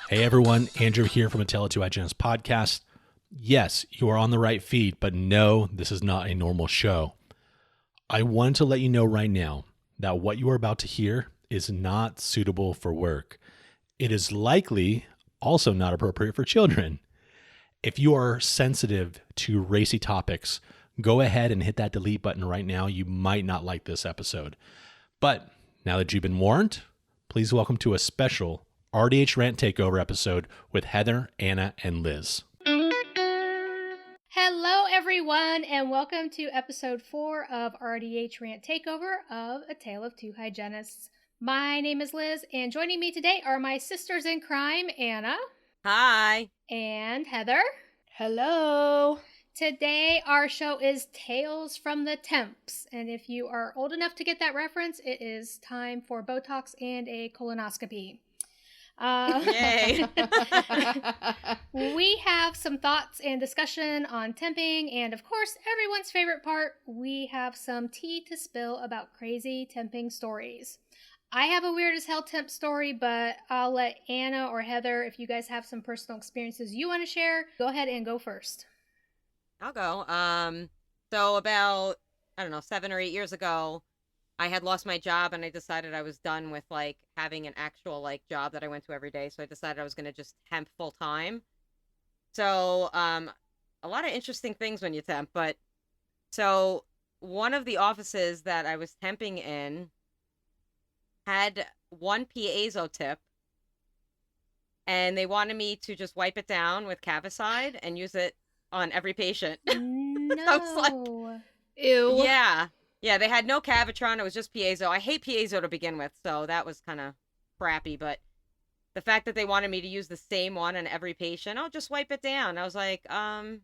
Hey everyone, Andrew here from a Tale of Two Hygienists podcast. Yes, you are on the right feed, but no, this is not a normal show. I wanted to let you know right now that what you are about to hear is not suitable for work. It is likely also not appropriate for children. If you are sensitive to racy topics, go ahead and hit that delete button right now. You might not like this episode. But now that you've been warned, please welcome to a special RDH Rant Takeover episode with Heather, Anna, and Liz. Hello, everyone, and welcome to episode 4 of RDH Rant Takeover of A Tale of Two Hygienists. My name is Liz, and joining me today are my sisters in crime, Anna. Hi. And Heather. Hello. Today, our show is Tales from the Temps, and if you are old enough to get that reference, it is time for Botox and a colonoscopy. Yay. We have some thoughts and discussion on temping, and of course, everyone's favorite part, we have some tea to spill about crazy temping stories. I have a weird as hell temp story, but I'll let Anna or Heather, if you guys have some personal experiences you want to share, go ahead and go first. I'll go. So about, 7 or 8 years ago, I had lost my job and I decided I was done with having an actual job that I went to every day. So I decided I was going to just temp full time. So, a lot of interesting things when you temp, but so one of the offices that I was temping in had one Piezo tip and they wanted me to just wipe it down with Cavicide and use it on every patient. No. I was like, Ew. Yeah, they had no Cavitron. It was just Piezo. I hate Piezo to begin with, so that was kind of crappy. But the fact that they wanted me to use the same one on every patient, oh, just wipe it down. I was like, no,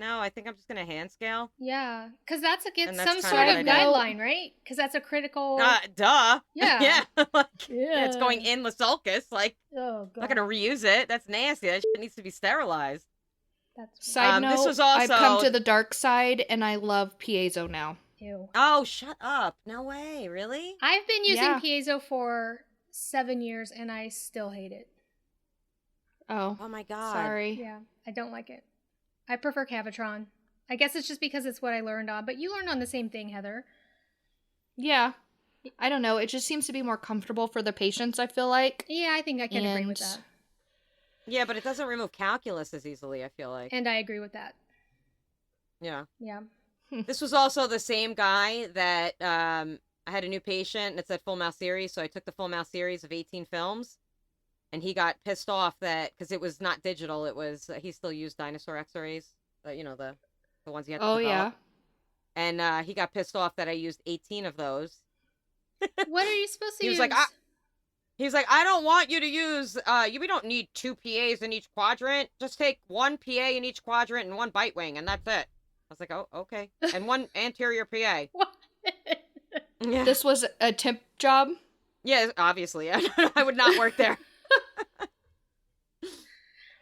I think I'm just going to hand scale. Yeah, because that's against And that's some kinda sort of what I did. guideline, right? Because that's a critical... Duh. Yeah. Yeah. Yeah. It's going in the sulcus. Oh, God. I'm not going to reuse it. That's nasty. That shit needs to be sterilized. That's... Side note, this was also... I've come to the dark side and I love Piezo now. Ew. Oh, shut up. No way. Really? I've been using Yeah. Piezo for 7 years and I still hate it. Oh, Oh, my God. sorry. Yeah, I don't like it. I prefer Cavitron. I guess it's just because it's what I learned on, but you learned on the same thing, Heather. Yeah. I don't know. It just seems to be more comfortable for the patients, I feel like. Yeah, I think I can agree with And- that. Yeah, but it doesn't remove calculus as easily, I feel like. And I agree with that. Yeah. Yeah. This was also the same guy that I had a new patient, and it said full mouth series, so I took the full mouth series of 18 films, and he got pissed off that, because it was not digital, it was, he still used dinosaur x-rays, the ones he had to Oh, develop. yeah. And he got pissed off that I used 18 of those. What are you supposed to He use? was like, I don't want you to use, we don't need 2 PAs in each quadrant, just take 1 PA in each quadrant and 1 bite wing, and that's it. I was like, oh, okay. And 1 anterior PA. What? Yeah. This was a temp job. Yeah, obviously. I would not work there.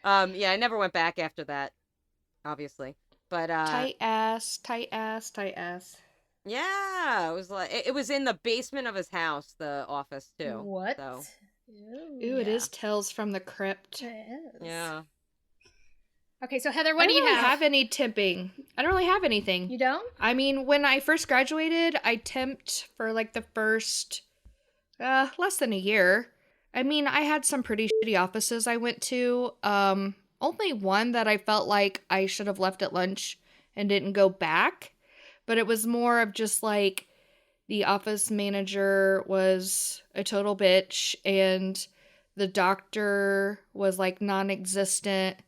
Yeah, I never went back after that, obviously. But Tight ass, tight ass, tight ass. yeah, it was it was in the basement of his house, the office too. What? So, Ooh, it Yeah. is Tales from the Crypt. It is. yeah. Okay, so Heather, what I do don't you really have? have any temping. I don't really have anything. You don't? I mean, when I first graduated, I temped for the first less than a year. I mean, I had some pretty shitty offices I went to. Only one that I felt like I should have left at lunch and didn't go back. But it was more of just the office manager was a total bitch and the doctor was non-existent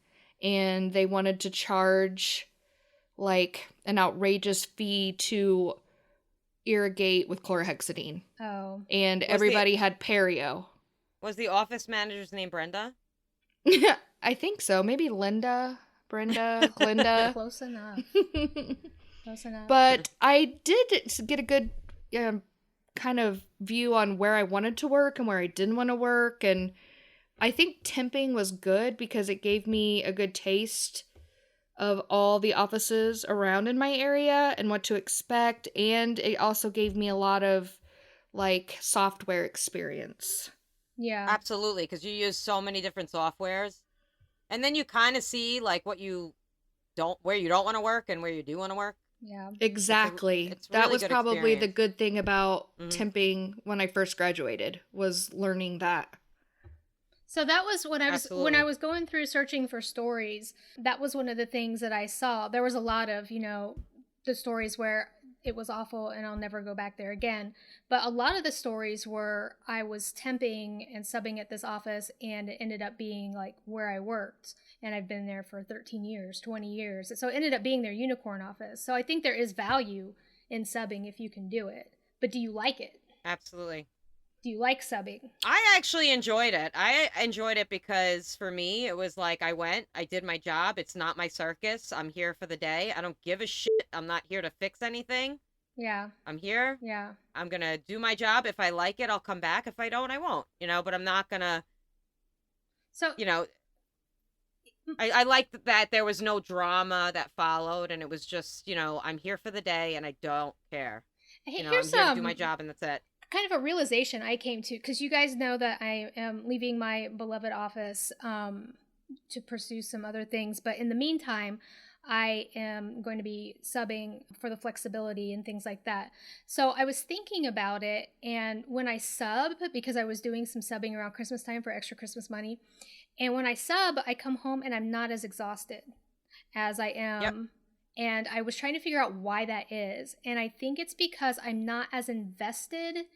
and they wanted to charge an outrageous fee to irrigate with chlorhexidine. Oh. And Was everybody had perio. Was the office manager's name Brenda? I think so. Maybe Linda, Brenda, Glinda. Close enough. Close enough. But I did get a good kind of view on where I wanted to work and where I didn't want to work. And I think temping was good because it gave me a good taste of all the offices around in my area and what to expect. And it also gave me a lot of software experience. Yeah. Absolutely, because you use so many different softwares, and then you kind of see like where you don't want to work and where you do want to work. Yeah. Exactly. It's That really was good probably the experience. good thing about Mhm. temping when I first graduated, was learning that. So that was when I Absolutely. was going through searching for stories. That was one of the things that I saw. There was a lot of, the stories where it was awful and I'll never go back there again. But a lot of the stories were I was temping and subbing at this office and it ended up being like where I worked. And I've been there for 13 years, 20 years. So it ended up being their unicorn office. So I think there is value in subbing if you can do it. But do you like it? Absolutely. Do you like subbing? I actually enjoyed it. I enjoyed it because for me, it was like I did my job. It's not my circus. I'm here for the day. I don't give a shit. I'm not here to fix anything. Yeah. I'm here. Yeah. I'm going to do my job. If I like it, I'll come back. If I don't, I won't, but I'm not going to, So, I liked that there was no drama that followed, and it was just, I'm here for the day and I don't care. hey, I'm here's here to do my job and that's it. kind of a realization I came to, because you guys know that I am leaving my beloved office to pursue some other things. But in the meantime, I am going to be subbing for the flexibility and things like that. So I was thinking about it. And when I sub, because I was doing some subbing around Christmas time for extra Christmas money. And when I sub, I come home and I'm not as exhausted as I am. Yep. And I was trying to figure out why that is. And I think it's because I'm not as invested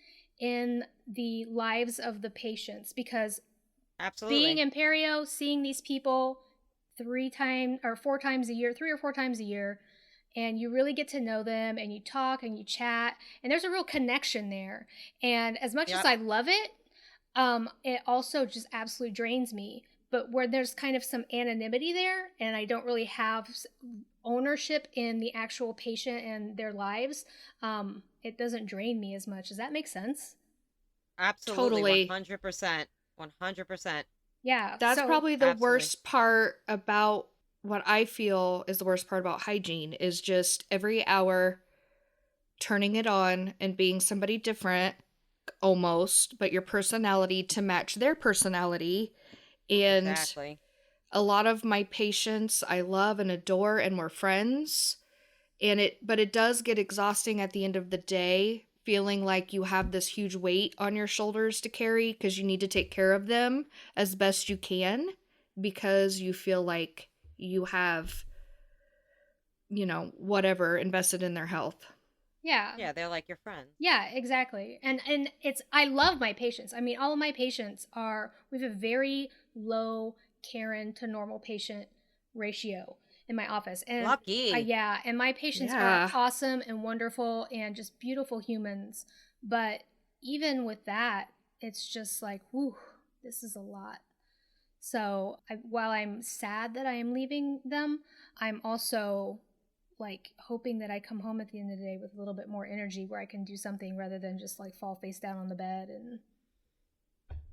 in the lives of the patients. Because Absolutely. being in Perio, seeing these people 3 or 4 times a year, and you really get to know them and you talk and you chat. And there's a real connection there. And as much as I love it, it also just absolutely drains me. But where there's kind of some anonymity there and I don't really have ownership in the actual patient and their lives, it doesn't drain me as much. Does that make sense? Absolutely. Totally. 100%. 100%. Yeah. That's probably the Absolutely. worst part about what I feel is the worst part about hygiene, is just every hour turning it on and being somebody different almost, but your personality to match their personality. And Exactly. a lot of my patients I love and adore and we're friends. But it does get exhausting at the end of the day, feeling like you have this huge weight on your shoulders to carry because you need to take care of them as best you can, because you feel like you have, whatever invested in their health. Yeah. Yeah, they're like your friends. Yeah, exactly. And I love my patients. I mean, all of my patients we have a very low Karen to normal patient ratio in my office. And Lucky. yeah, and my patients are awesome and wonderful and just beautiful humans. But even with that, it's just like, whew, this is a lot. So while I'm sad that I am leaving them, I'm also like hoping that I come home at the end of the day with a little bit more energy where I can do something rather than just like fall face down on the bed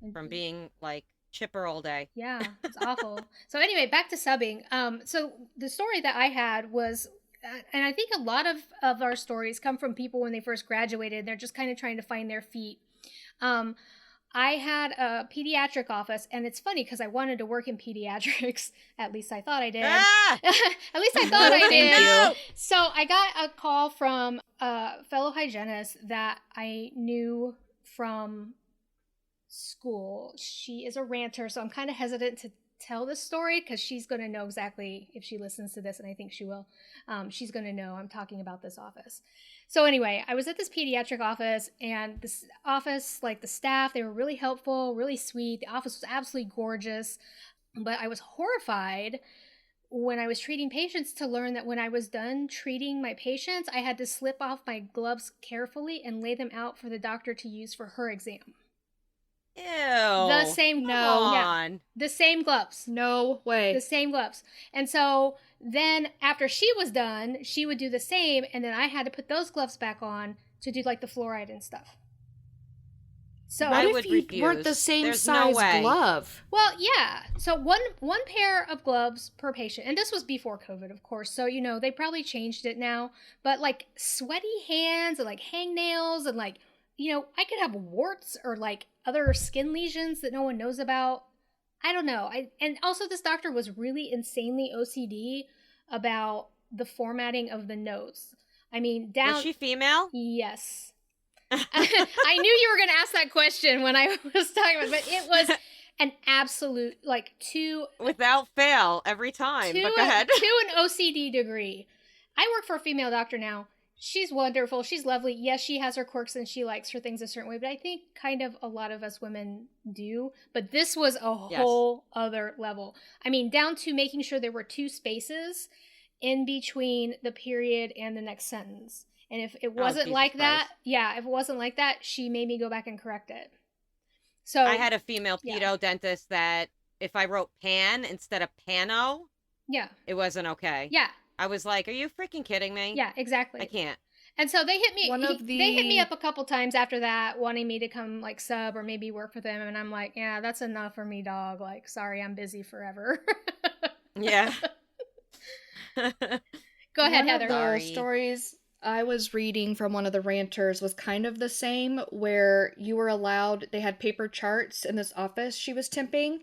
and from being like chipper all day. Yeah, it's awful. So anyway, back to subbing. So the story that I had was, and I think a lot of our stories come from people when they first graduated. They're just kind of trying to find their feet. I had a pediatric office, and it's funny because I wanted to work in pediatrics. At least I thought I did. At least I thought I did. Thank you. So I got a call from a fellow hygienist that I knew from school. She is a ranter, so I'm kind of hesitant to tell this story because she's going to know exactly if she listens to this, and I think she will. She's going to know I'm talking about this office. So anyway, I was at this pediatric office, and this office, like the staff, they were really helpful, really sweet. The office was absolutely gorgeous, but I was horrified when I was treating patients to learn that when I was done treating my patients, I had to slip off my gloves carefully and lay them out for the doctor to use for her exam. Ew. The same, the same gloves. No way. The same gloves. And so then after she was done, she would do the same, and then I had to put those gloves back on to do like the fluoride and stuff. So what if you weren't the same size glove? Well, yeah. So one pair of gloves per patient, and this was before COVID, of course. So they probably changed it now. But like sweaty hands and like hangnails and like I could have warts or like other skin lesions that no one knows about. I don't know. And also this doctor was really insanely OCD about the formatting of the notes. I mean, down. Was she female? Yes. I knew you were going to ask that question when I was talking about it, but it was an absolute, like, without fail, every time. But go ahead. To an OCD degree. I work for a female doctor now. She's wonderful. She's lovely. Yes, she has her quirks and she likes her things a certain way, but I think kind of a lot of us women do. But this was a whole other level. I mean, down to making sure there were 2 spaces in between the period and the next sentence. And if it wasn't like that, if it wasn't like that, she made me go back and correct it. So I had a female pedo dentist that if I wrote pan instead of pano, it wasn't okay. Yeah. I was like, are you freaking kidding me? Yeah, exactly. I can't. And so they hit me. They hit me up a couple times after that, wanting me to come like sub or maybe work for them. And I'm like, yeah, that's enough for me, dog. Like, sorry, I'm busy forever. Yeah. Go ahead, Heather. The stories I was reading from one of the ranters was kind of the same, where you were allowed, they had paper charts in this office she was temping,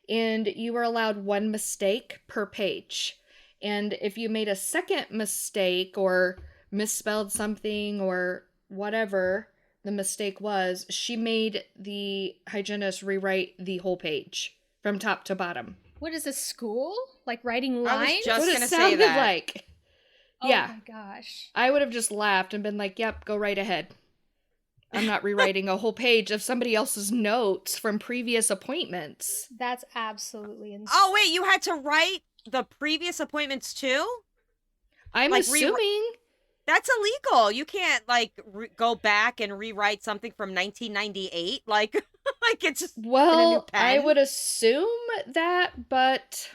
and you were allowed 1 mistake per page. And if you made a second mistake or misspelled something or whatever the mistake was, she made the hygienist rewrite the whole page from top to bottom. What is this, school? Like writing lines? I was just what going to it say sounded that. like. Oh my gosh. I would have just laughed and been like, yep, go right ahead. I'm not rewriting a whole page of somebody else's notes from previous appointments. That's absolutely insane. Oh, wait, you had to write the previous appointments too? I'm like, assuming. That's illegal. You can't, like, go back and rewrite something from 1998. Like it's just in a new pen. I would assume that, but...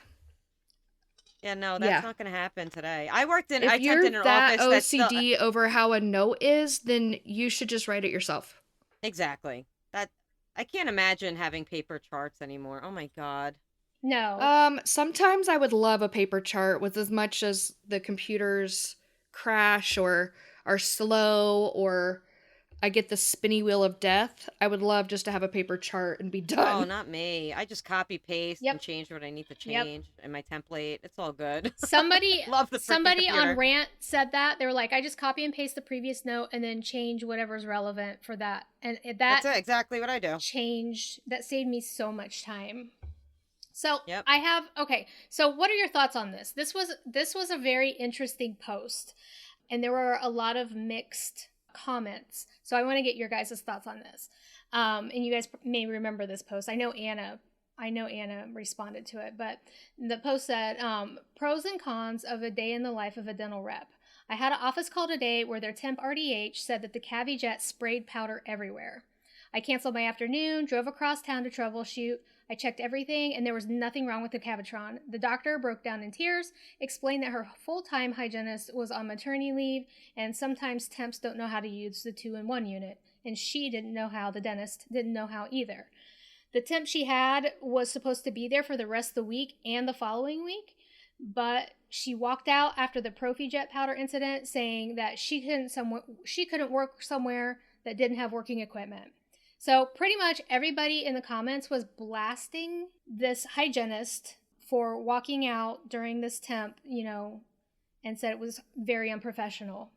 Yeah, no, that's not going to happen today. I temped in an office. If you're that OCD still... over how a note is, then you should just write it yourself. Exactly. I can't imagine having paper charts anymore. Oh my God. No. Sometimes I would love a paper chart, with as much as the computers crash or are slow or I get the spinny wheel of death. I would love just to have a paper chart and be done. Oh, not me. I just copy paste and change what I need to change in my template. It's all good. Somebody somebody on Rant said that. They were like, I just copy and paste the previous note and then change whatever's relevant for that. And that's exactly what I do. That saved me so much time. So so what are your thoughts on this? This was a very interesting post, and there were a lot of mixed comments. So I want to get your guys' thoughts on this. And you guys may remember this post. I know Anna responded to it, but the post said, pros and cons of a day in the life of a dental rep. I had an office call today where their temp RDH said that the CaviJet sprayed powder everywhere. I canceled my afternoon, drove across town to troubleshoot. I checked everything, and there was nothing wrong with the Cavitron. The doctor broke down in tears, explained that her full-time hygienist was on maternity leave, and sometimes temps don't know how to use the 2-in-1 unit, and she didn't know how, the dentist didn't know how either. The temp she had was supposed to be there for the rest of the week and the following week, but she walked out after the Profijet powder incident, saying that she couldn't work somewhere that didn't have working equipment. So pretty much everybody in the comments was blasting this hygienist for walking out during this temp, and said it was very unprofessional.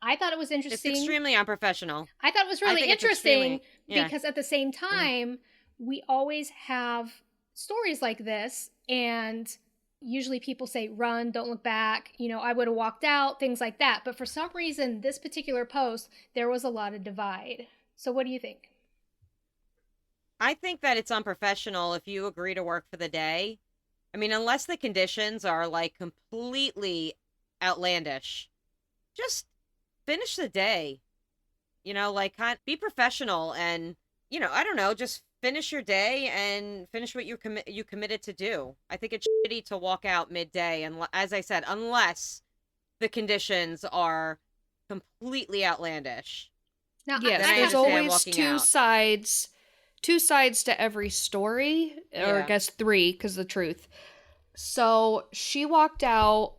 I thought it was interesting. It's extremely unprofessional. I thought it was really interesting because at the same time, we always have stories like this, and usually people say, run, don't look back. I would have walked out, things like that. But for some reason, this particular post, there was a lot of divide. So what do you think? I think that it's unprofessional if you agree to work for the day. I mean, unless the conditions are like completely outlandish, just finish the day. Be professional and, I don't know, just finish your day and finish what you committed to do. I think it's shitty to walk out midday, and as I said, unless the conditions are completely outlandish. Now, yes, there's always two sides to every story, or I guess 3, because the truth. So she walked out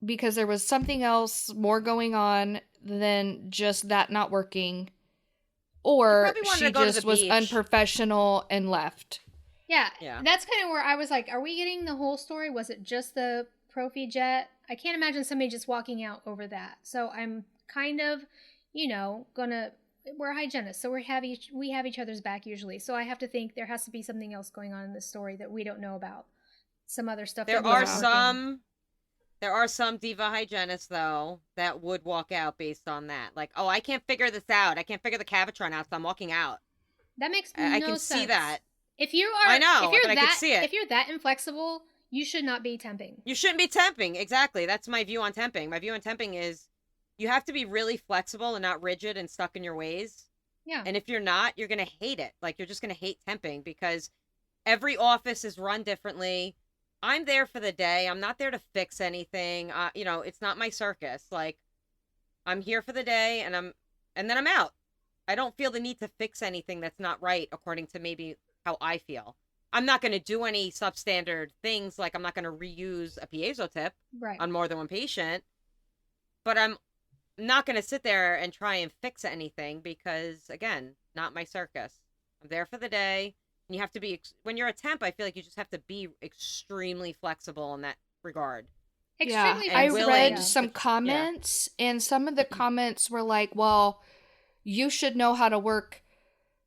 because there was something else more going on than just that not working. or probably wanted she to go to just the was beach. unprofessional and left. Yeah, Yeah. that's kind of where I was like, are we getting the whole story? Was it just the Profijet? I can't imagine somebody just walking out over that. So I'm kind of, we're hygienists, so we have each other's back usually. So I have to think there has to be something else going on in this story that we don't know about. Some other stuff. There that are wasn't working. there are some diva hygienists though that would walk out based on that. Like, oh, I can't figure this out. I can't figure the Cavitron out, so I'm walking out. That makes no I sense. can see that. If you are, I know, if you're but I can see it. If you're that inflexible, you should not be temping. You shouldn't be temping. Exactly. That's my view on temping. My view on temping is you have to be really flexible and not rigid and stuck in your ways. Yeah. And if you're not, you're going to hate it. Like, you're just going to hate temping because every office is run differently. I'm there for the day. I'm not there to fix anything. It's not my circus. Like, I'm here for the day and then I'm out. I don't feel the need to fix anything that's not right according to maybe how I feel. I'm not going to do any substandard things, like I'm not going to reuse a piezo tip on more than one patient, but I'm not going to sit there and try and fix anything because, again, not my circus. I'm there for the day, and you have to be, when you're a temp, I feel like you just have to be extremely flexible in that regard. Extremely I flexible. read some comments, and some of the comments were like, well, you should know how to work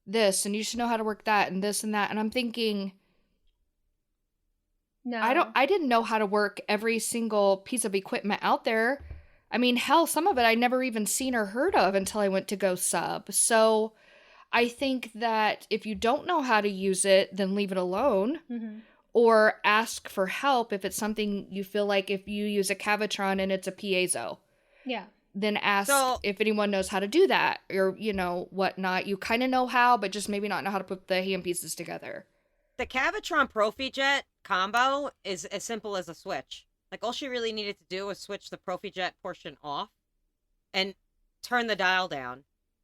this and you should know how to work that and this and that, and I'm thinking, no, I didn't know how to work every single piece of equipment out there. I mean, hell, some of it I never even seen or heard of until I went to go sub. So I think that if you don't know how to use it, then leave it alone. Mm-hmm. Or ask for help if it's something you feel like, if you use a Cavitron and it's a piezo. Yeah. Then ask if anyone knows how to do that or, whatnot. You kind of know how, but just maybe not know how to put the hand pieces together. The Cavitron Profijet combo is as simple as a switch. Like, all she really needed to do was switch the Profijet portion off and turn the dial down,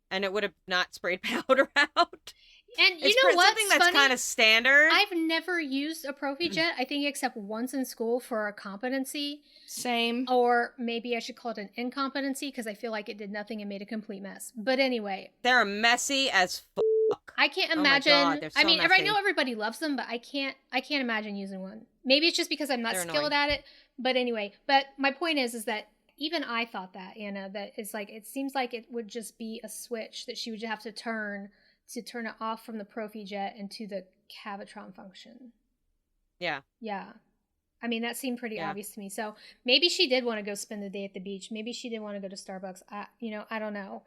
and it would have not sprayed powder out. And you know what's something that's kind of standard. I've never used a Profijet, I think, except once in school for a competency. Same. Or maybe I should call it an incompetency because I feel like it did nothing and made a complete mess. But anyway. They're messy as fuck. I can't imagine. Oh my God, they're so I messy. know everybody loves them, but I can't imagine using one. Maybe it's just because I'm not skilled at it. But anyway, my point is that even I thought that, Anna, that it's like, it seems like it would just be a switch that she would have to turn it off from the Profijet into the Cavitron function. Yeah. Yeah. I mean, that seemed pretty obvious to me. So maybe she did want to go spend the day at the beach. Maybe she did want to go to Starbucks. I don't know.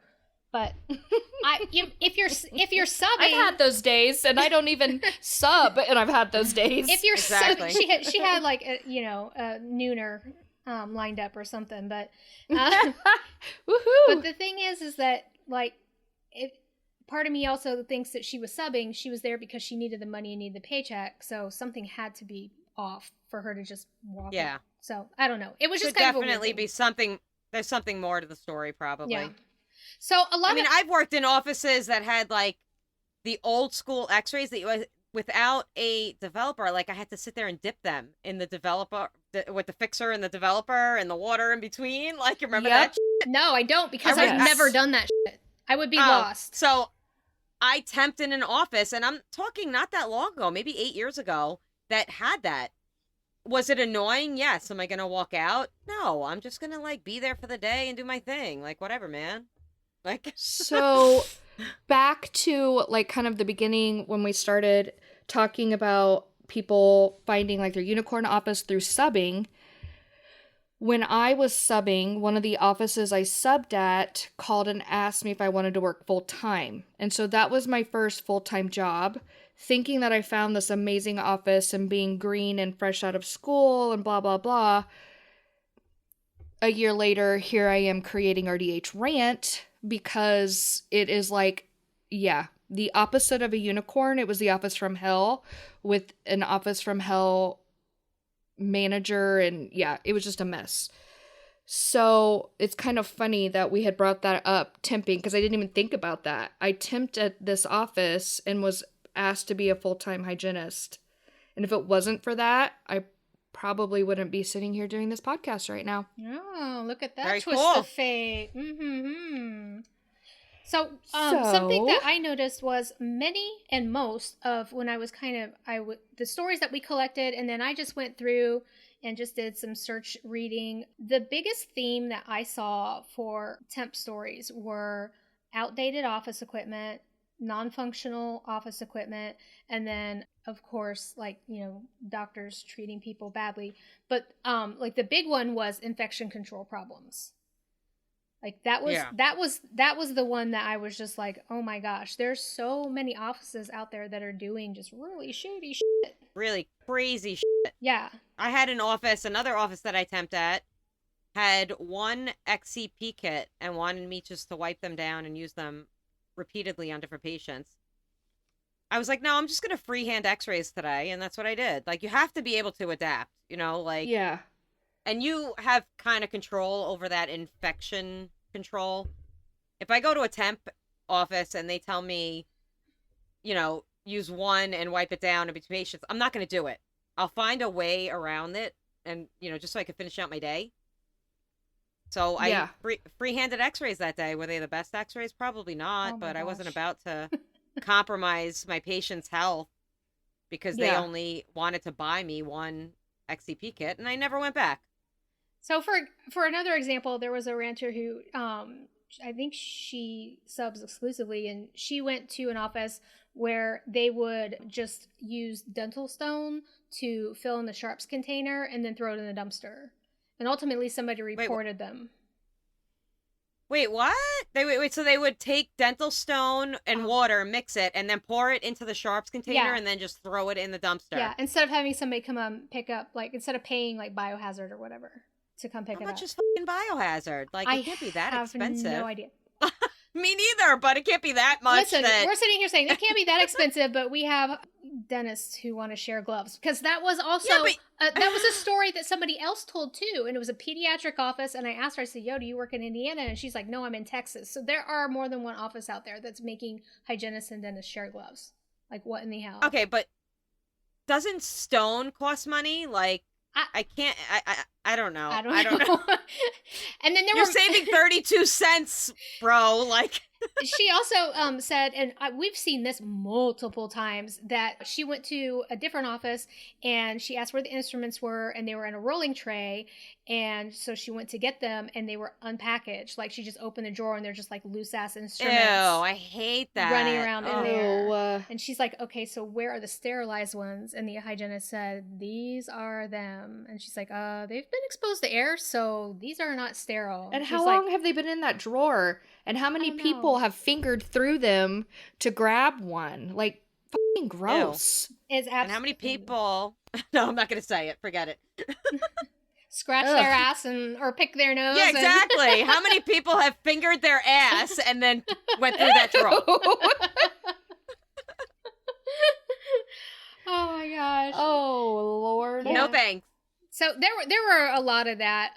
But if you're subbing, I've had those days, and I don't even sub, and I've had those days. If you're subbing, she had like a nooner lined up or something. But woohoo! But the thing is that like part of me also thinks that she was subbing. She was there because she needed the money and needed the paycheck. So something had to be off for her to just walk out. So I don't know. It was just kind definitely of be something. There's something more to the story, probably. Yeah. So I've worked in offices that had like the old school X-rays that without a developer, like I had to sit there and dip them in the developer with the fixer and the developer and the water in between. Like, you remember that? No, I don't, because I've never done that shit. I would be lost. So I temped in an office, and I'm talking not that long ago, maybe 8 years ago, that had that. Was it annoying? Yes. Am I going to walk out? No, I'm just going to like be there for the day and do my thing. Like, whatever, man. Like, so back to like kind of the beginning when we started talking about people finding like their unicorn office through subbing. When I was subbing, one of the offices I subbed at called and asked me if I wanted to work full time. And so that was my first full-time job, thinking that I found this amazing office and being green and fresh out of school and blah, blah, blah. A year later, here I am creating RDH Rant because it is like, the opposite of a unicorn. It was the office from hell with an office from hell manager, and it was just a mess. So it's kind of funny that we had brought that up, temping, because I didn't even think about that. I temped at this office and was asked to be a full-time hygienist. And if it wasn't for that, I probably wouldn't be sitting here doing this podcast right now. Oh, look at that Very twist cool. of fate. Mm-hmm. So, something that I noticed was many and most of when I was the stories that we collected, and then I just went through and just did some search reading. The biggest theme that I saw for temp stories were outdated office equipment, non-functional office equipment, and then of course, like, doctors treating people badly. But like the big one was infection control problems. Like that was the one that I was just like, oh my gosh, there's so many offices out there that are doing just really shady shit. Really crazy shit. Yeah. I had another office that I temped at, had one XCP kit and wanted me just to wipe them down and use them repeatedly on different patients. I was like, no, I'm just going to freehand x-rays today. And that's what I did. Like, you have to be able to adapt, like. Yeah. And you have kind of control over that infection control. If I go to a temp office and they tell me, use one and wipe it down in between patients, I'm not going to do it. I'll find a way around it and, just so I can finish out my day. So I free-handed x-rays that day. Were they the best x-rays? Probably not, but I wasn't about to compromise my patient's health because they only wanted to buy me one XCP kit, and I never went back. So for another example, there was a rancher who I think she subs exclusively, and she went to an office where they would just use dental stone to fill in the sharps container and then throw it in the dumpster. And ultimately somebody reported them. Wait, what? Wait, so they would take dental stone and water, mix it, and then pour it into the sharps container and then just throw it in the dumpster. Yeah, instead of having somebody come pick up, like, instead of paying, like, Biohazard or whatever to come pick it up. How much is fucking Biohazard? Like, it can't be that expensive. I have no idea. Me neither, but it can't be that much. Listen, we're sitting here saying it can't be that expensive, but we have dentists who want to share gloves, because that was also that was a story that somebody else told too, and it was a pediatric office. And I asked her, I said, "Yo, do you work in Indiana?" And she's like, "No, I'm in Texas." So there are more than one office out there that's making hygienists and dentists share gloves. Like, what in the hell? Okay, but doesn't stone cost money? Like, I can't. I don't know. I don't know. And then you're saving 32 cents, bro. Like. She also said, and we've seen this multiple times, that she went to a different office and she asked where the instruments were, and they were in a rolling tray. And so she went to get them and they were unpackaged. Like, she just opened the drawer and they're just like loose ass instruments. Ew, I hate that. Running around in there. And she's like, okay, so where are the sterilized ones? And the hygienist said, these are them. And she's like, they've been exposed to air, so these are not sterile. And how long have they been in that drawer? And how many people have fingered through them to grab one? Like, fucking gross. And how many people... No, I'm not going to say it. Forget it. Scratch their ass or pick their nose. Yeah, exactly. How many people have fingered their ass and then went through that drawer? Oh, my gosh. Oh, Lord. No thanks. So there were a lot of that.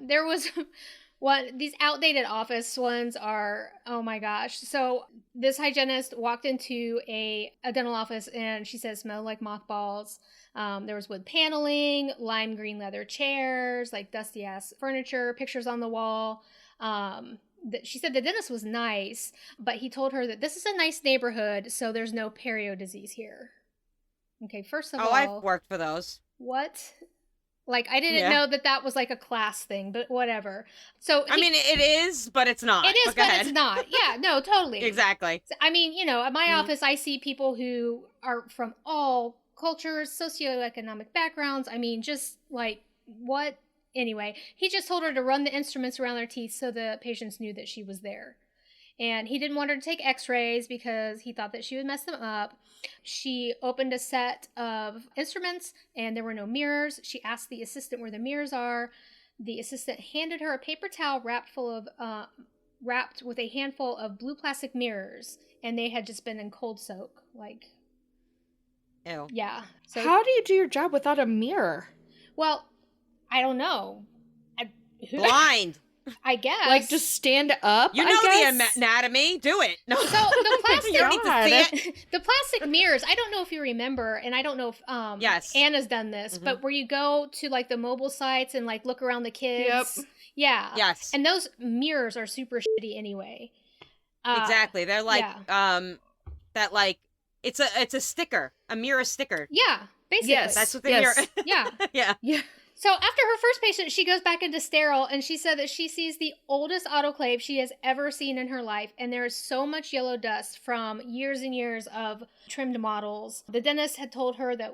There was... these outdated office ones are, oh my gosh. So this hygienist walked into a dental office and she said it smelled like mothballs. There was wood paneling, lime green leather chairs, like dusty ass furniture, pictures on the wall. She said the dentist was nice, but he told her that this is a nice neighborhood, so there's no perio disease here. Okay, first of all. Oh, I've worked for those. What? Like, I didn't know that was like a class thing, but whatever. So I mean, it is, but it's not. It is, but it's not. Yeah, no, totally. Exactly. I mean, at my office, I see people who are from all cultures, socioeconomic backgrounds. I mean, just like, what? Anyway, he just told her to run the instruments around their teeth so the patients knew that she was there. And he didn't want her to take x-rays because he thought that she would mess them up. She opened a set of instruments and there were no mirrors. She asked the assistant where the mirrors are. The assistant handed her a paper towel wrapped with a handful of blue plastic mirrors, and they had just been in cold soak. Like, ew. Yeah. So how do you do your job without a mirror? Well, I don't know. Blind. I guess. Like, just stand up. You know the anatomy. Do it. No. So the plastic, you don't need to see it. The plastic mirrors. I don't know if you remember, and I don't know if yes. Anna's done this, but where you go to like the mobile sites and like look around the kids. Yep. Yeah. Yes. And those mirrors are super shitty anyway. Exactly. They're like yeah. that like it's a sticker, a mirror sticker. Yeah, basically. Yes. That's what the Yes. mirror. Yeah. Yeah. Yeah. So after her first patient, she goes back into sterile, and she said that she sees the oldest autoclave she has ever seen in her life, and there is so much yellow dust from years and years of trimmed models. The dentist had told her that,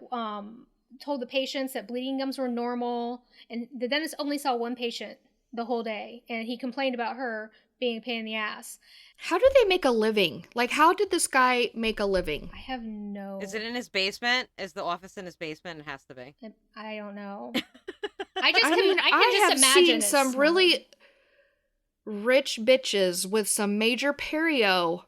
told the patients that bleeding gums were normal, and the dentist only saw one patient the whole day, and he complained about her being a pain in the ass. How do they make a living? Like, how did this guy make a living? I have no... Is it in his basement? Is the office in his basement? It has to be. I don't know. I can have just imagine seen it some smelling. really rich bitches with some major perio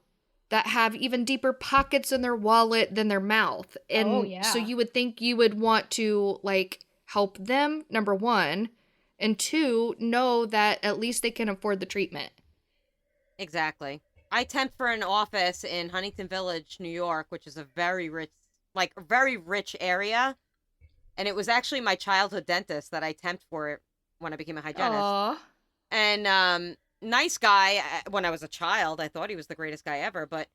that have even deeper pockets in their wallet than their mouth. And Oh, yeah. so you would think you would want to, like, help them, number one, and two, know that at least they can afford the treatment. Exactly. I temped for an office in Huntington Village, New York, which is a very rich area. And it was actually my childhood dentist that I temped for when I became a hygienist. Aww. And nice guy. When I was a child, I thought he was the greatest guy ever. But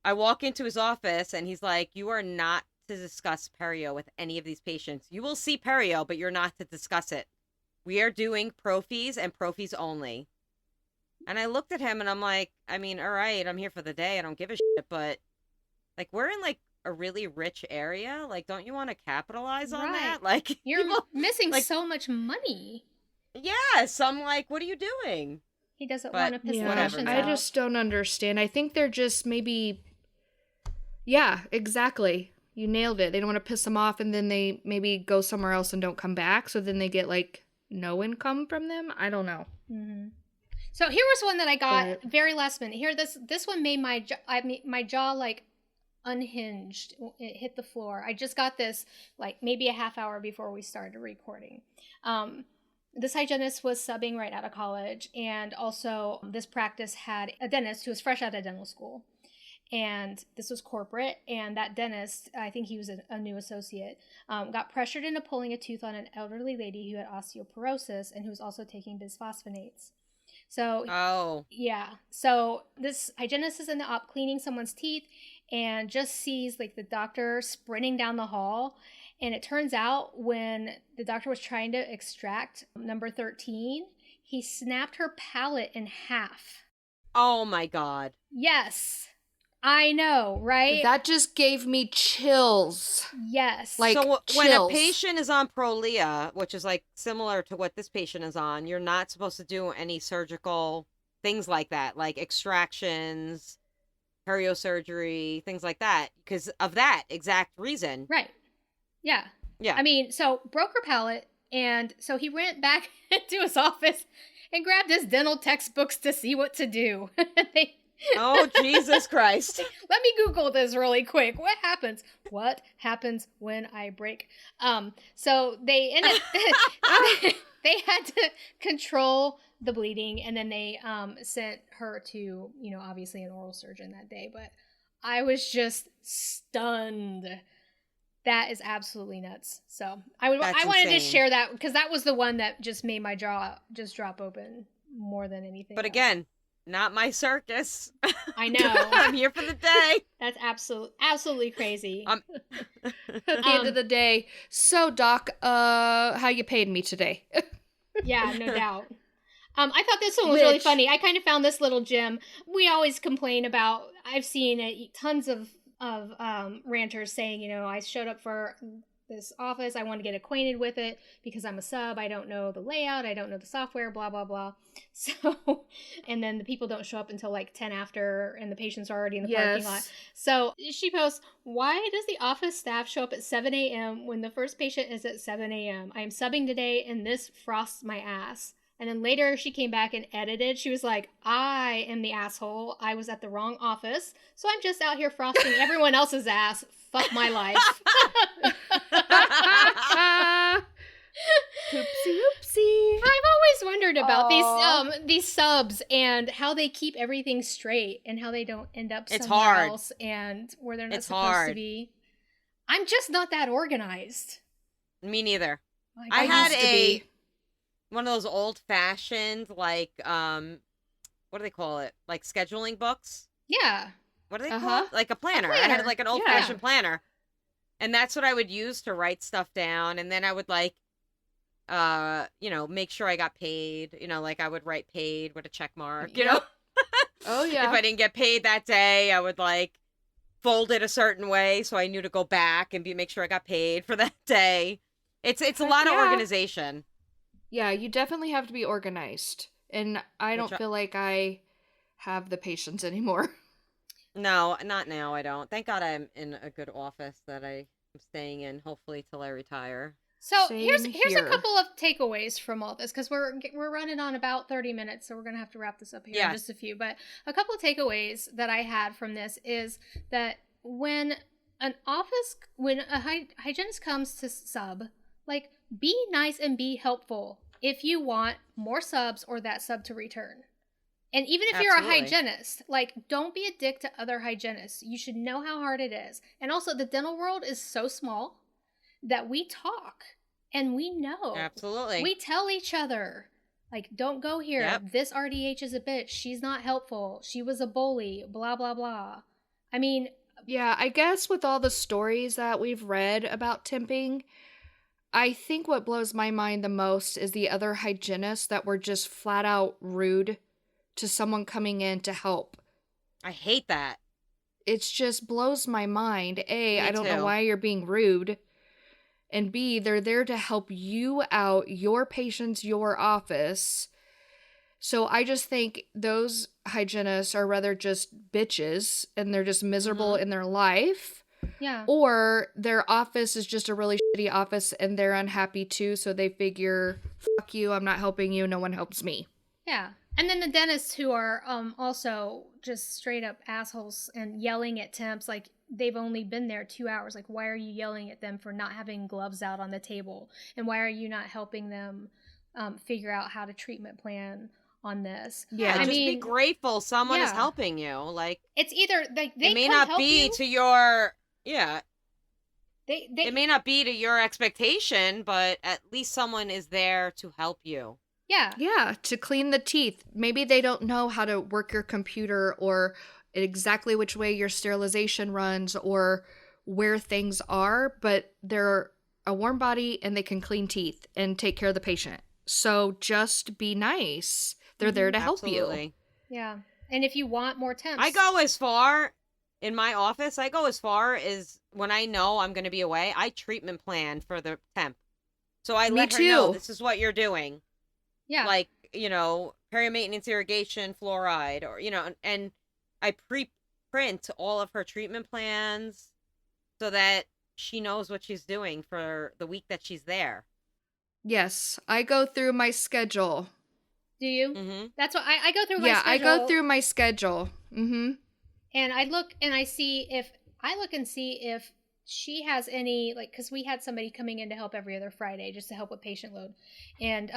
I walk into his office and he's like, "You are not to discuss perio with any of these patients. You will see perio, but you're not to discuss it. We are doing profis and profis only." And I looked at him and I'm like, I mean, all right, I'm here for the day. I don't give a shit. But like, we're in like a really rich area. Like, don't you want to capitalize on that? Like, You're people, missing like, so much money. yes. I'm like, what are you doing? He doesn't But want to piss the whatever, patients man. off. I just don't understand. I think they're just maybe... Yeah, exactly. You nailed it. They don't want to piss them off, and then they maybe go somewhere else and don't come back, so then they get, like, no income from them? I don't know. Mm-hmm. So here was one that I got But- very last minute. Here, this one made my jaw like unhinged. It hit the floor. I just got this like maybe a half hour before we started recording. This hygienist was subbing right out of college, and also this practice had a dentist who was fresh out of dental school. And this was corporate, and that dentist, I think he was a new associate, got pressured into pulling a tooth on an elderly lady who had osteoporosis and who was also taking bisphosphonates. So, yeah. So this hygienist is in the op cleaning someone's teeth and just sees like the doctor sprinting down the hall. And it turns out when the doctor was trying to extract number 13, he snapped her palate in half. Oh my God. Yes. I know, right? That just gave me chills. Yes. Like, so when a chills. patient is on Prolia, which is like similar to what this patient is on, you're not supposed to do any surgical things like that, like extractions, periosurgery, things like that, because of that exact reason. Right. Yeah. Yeah. I mean, so broke her palate, and so he went back into his office and grabbed his dental textbooks to see what to do. Oh, Jesus Christ. Let me Google this really quick. What happens? What happens when I break? So they they had to control the bleeding, and then they sent her to, obviously an oral surgeon that day. But I was just stunned. That is absolutely nuts. So I wanted to share that because that was the one that just made my jaw just drop open more than anything. But else. again, not my circus. I know. I'm here for the day. That's absolutely crazy. At the end of the day. So, Doc, how you paid me today? Yeah, no doubt. I thought this one was really funny. I kind of found this little gem. We always complain about, I've seen tons of ranters saying, I showed up for this office. I want to get acquainted with it because I'm a sub. I don't know the layout. I don't know the software, blah, blah, blah. So, and then the people don't show up until like 10 after and the patients are already in the parking lot. So she posts, why does the office staff show up at 7 a.m. when the first patient is at 7 a.m.? I am subbing today and this frosts my ass. And then later she came back and edited. She was like, I am the asshole. I was at the wrong office. So I'm just out here frosting everyone else's ass. Fuck my life. Oopsie, oopsie. I've always wondered about these subs and how they keep everything straight and how they don't end up somewhere else and where they're not supposed to be. I'm just not that organized. Me neither. I had used to be. one of those old-fashioned, like, what do they call it? Like scheduling books? Yeah. What do they call it? Like a planner. I had like an old-fashioned planner. And that's what I would use to write stuff down. And then I would like, make sure I got paid. Like I would write paid with a check mark, you know? Oh, yeah. If I didn't get paid that day, I would like fold it a certain way so I knew to go back and make sure I got paid for that day. It's a lot of organization. Yeah, you definitely have to be organized. And I don't feel like I have the patience anymore. No, not now. I don't. Thank God I'm in a good office that I'm staying in, hopefully till I retire. So here's a couple of takeaways from all this, because we're running on about 30 minutes, so we're gonna have to wrap this up here in just a few. But a couple of takeaways that I had from this is that when a hygienist comes to sub, like, be nice and be helpful if you want more subs or that sub to return. And even if you're a hygienist, like, don't be a dick to other hygienists. You should know how hard it is. And also, the dental world is so small that we talk and we know. Absolutely. We tell each other, like, don't go here. Yep. This RDH is a bitch. She's not helpful. She was a bully, blah, blah, blah. I mean... Yeah, I guess with all the stories that we've read about temping, I think what blows my mind the most is the other hygienists that were just flat out rude to someone coming in to help. I hate that. It just blows my mind. A, I don't know why you're being rude. And B, they're there to help you out, your patients, your office. So I just think those hygienists are rather just bitches and they're just miserable in their life. Yeah. Or their office is just a really shitty office and they're unhappy too. So they figure, fuck you, I'm not helping you, no one helps me. Yeah. And then the dentists who are also just straight up assholes and yelling at temps, like, they've only been there 2 hours. Like, why are you yelling at them for not having gloves out on the table? And why are you not helping them figure out how to treatment plan on this? Yeah, I just mean, be grateful someone is helping you. Like, it's either like they it may not be to your it may not be to your expectation, but at least someone is there to help you. Yeah. Yeah, to clean the teeth. Maybe they don't know how to work your computer or exactly which way your sterilization runs or where things are, but they're a warm body and they can clean teeth and take care of the patient. So just be nice. They're there to help you. Yeah. And if you want more temps. I go as far in my office, as when I know I'm going to be away, I treatment plan for the temp. So I let her know this is what you're doing. Yeah. Like, peri-maintenance irrigation, fluoride, or, and I pre-print all of her treatment plans so that she knows what she's doing for the week that she's there. Yes, I go through my schedule. Do you? Mm-hmm. That's what I go through my schedule. Yeah, I go through my schedule. Mm-hmm. And I look and see if she has any, like, because we had somebody coming in to help every other Friday just to help with patient load. And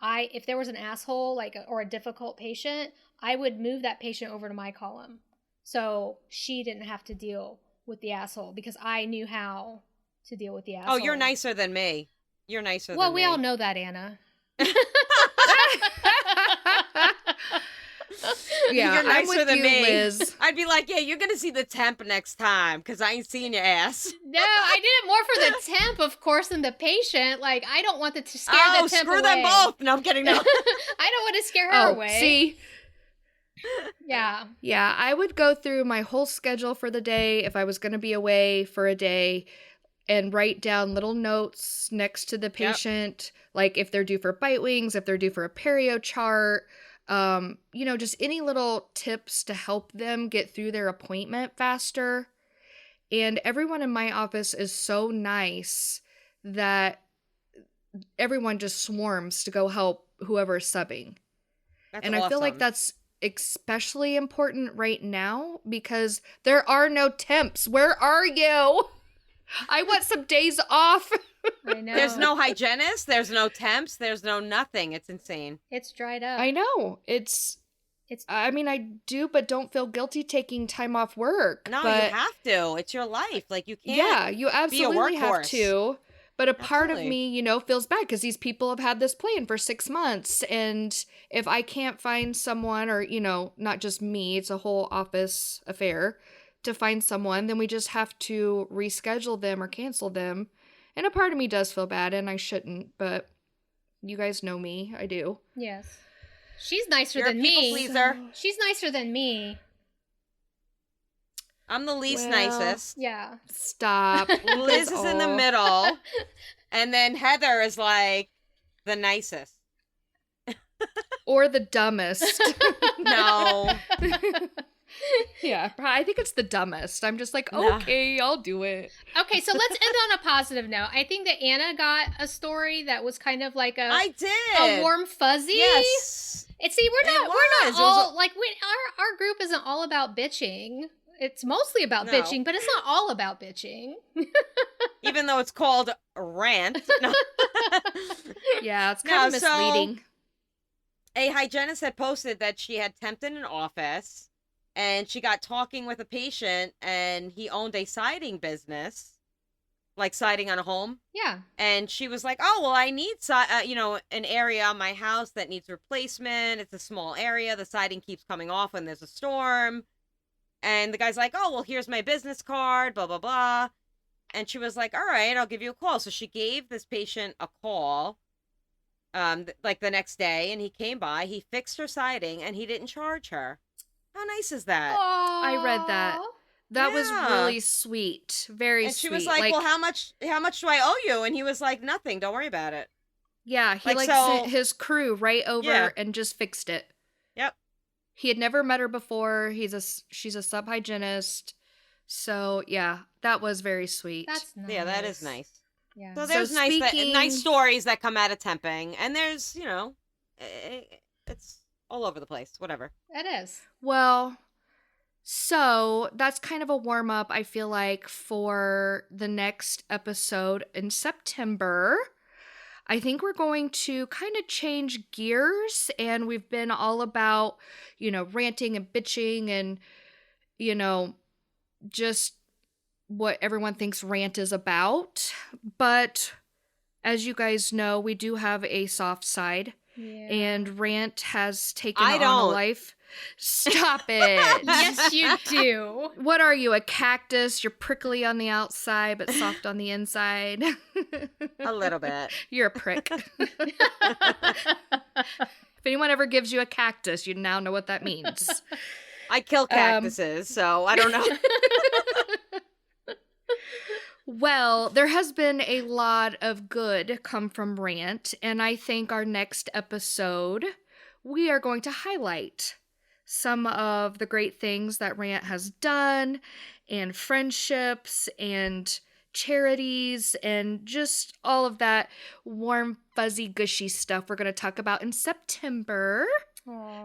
if there was an asshole, or a difficult patient, I would move that patient over to my column. So she didn't have to deal with the asshole because I knew how to deal with the asshole. Oh, you're nicer than me. You're nicer than me. Well, we all know that, Anna. Yeah, you're nicer than me. Liz. I'd be like, yeah, you're going to see the temp next time because I ain't seeing your ass. No, I did it more for the temp, of course, than the patient. Like, I don't want to scare the temp away. Screw them both. No, I'm kidding. No. I don't want to scare her away. See? Yeah. Yeah, I would go through my whole schedule for the day if I was going to be away for a day and write down little notes next to the patient, like if they're due for bite wings, if they're due for a perio chart, just any little tips to help them get through their appointment faster. And everyone in my office is so nice that everyone just swarms to go help whoever is subbing. That's I feel like that's especially important right now because there are no temps. Where are you? I want some days off. I know. There's no hygienist. There's no temps. There's no nothing. It's insane. It's dried up. I know. I mean, I do, but don't feel guilty taking time off work. No, but, you have to. It's your life. Like, you can't. Yeah, you absolutely have to. But a part of Absolutely. me, feels bad because these people have had this plan for 6 months. And if I can't find someone or, not just me, it's a whole office affair to find someone, then we just have to reschedule them or cancel them. And a part of me does feel bad, and I shouldn't, but you guys know me. I do. Yes. She's nicer You're a than people me. pleaser. She's nicer than me. I'm the least Well, nicest. Yeah. Stop. Liz is in the Oh. middle. And then Heather is like the nicest. Or the dumbest. No. Yeah, I think it's the dumbest. I'm just like, No. okay, I'll do it. Okay, so let's end on a positive note. I think that Anna got a story that was kind of like I a did. warm fuzzy. Yes. And see, we're It not was. It was all like our group isn't all about bitching. It's mostly about No. bitching, but it's not all about bitching. Even though it's called rant. No. Yeah, it's kind of No, so- misleading. A hygienist had posted that she had temped in an office and she got talking with a patient and he owned a siding business, like siding on a home. Yeah. And she was like, oh, well, I need, an area on my house that needs replacement. It's a small area. The siding keeps coming off when there's a storm. And the guy's like, oh, well, here's my business card, blah, blah, blah. And she was like, all right, I'll give you a call. So she gave this patient a call, like the next day, and he came by, he fixed her siding, and he didn't charge her. How nice is that? I read that. That was Yeah. really sweet. Very And she sweet. was like, well, how much do I owe you? And he was like, nothing, don't worry about it. yeah, he like, sent so- his crew right over Yeah. and just fixed it. Yep. He had never met her before. She's a sub hygienist. So, yeah, that was very sweet. That's nice. Yeah, that is nice. Yeah. So there's speaking- nice stories that come out of temping, and there's, it's all over the place, whatever. It is. Well, so that's kind of a warm up, I feel like, for the next episode in September. I think we're going to kind of change gears, and we've been all about, ranting and bitching and, just what everyone thinks rant is about. But as you guys know, we do have a soft side. Yeah. And rant has taken I on a don't. life. Stop it. Yes, you do. What are you, a cactus? You're prickly on the outside, but soft on the inside. A little bit. You're a prick. If anyone ever gives you a cactus, you now know what that means. I kill cactuses, so I don't know. Well, there has been a lot of good come from Rant, and I think our next episode, we are going to highlight some of the great things that Rant has done, and friendships, and charities, and just all of that warm, fuzzy, gushy stuff we're going to talk about in September,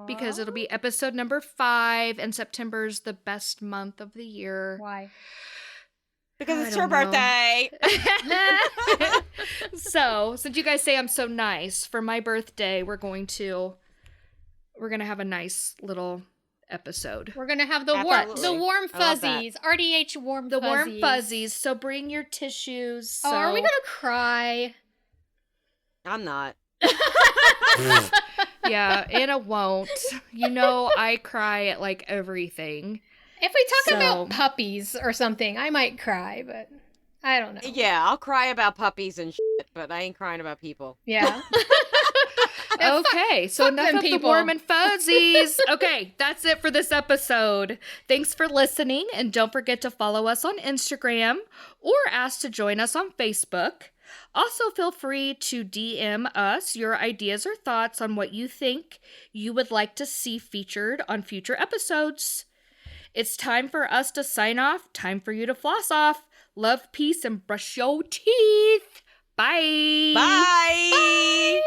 because it'll be episode number 5, and September's the best month of the year. Why? Because I it's her don't know. birthday. So, since you guys say I'm so nice, for my birthday, we're gonna have a nice little episode. We're gonna have the Absolutely. warm I love that. fuzzies. RDH warm The fuzzies. warm fuzzies. So bring your tissues. Oh, are we so- gonna cry? I'm not. Yeah, Anna won't. I cry at like everything. If we talk So- about puppies or something, I might cry, but I don't know. Yeah, I'll cry about puppies and shit, but I ain't crying about people. Yeah. Okay, so fuck enough them of the people. warm and fuzzies. Okay, that's it for this episode. Thanks for listening, and don't forget to follow us on Instagram or ask to join us on Facebook. Also, feel free to DM us your ideas or thoughts on what you think you would like to see featured on future episodes. It's time for us to sign off. Time for you to floss off. Love, peace, and brush your teeth. Bye. Bye.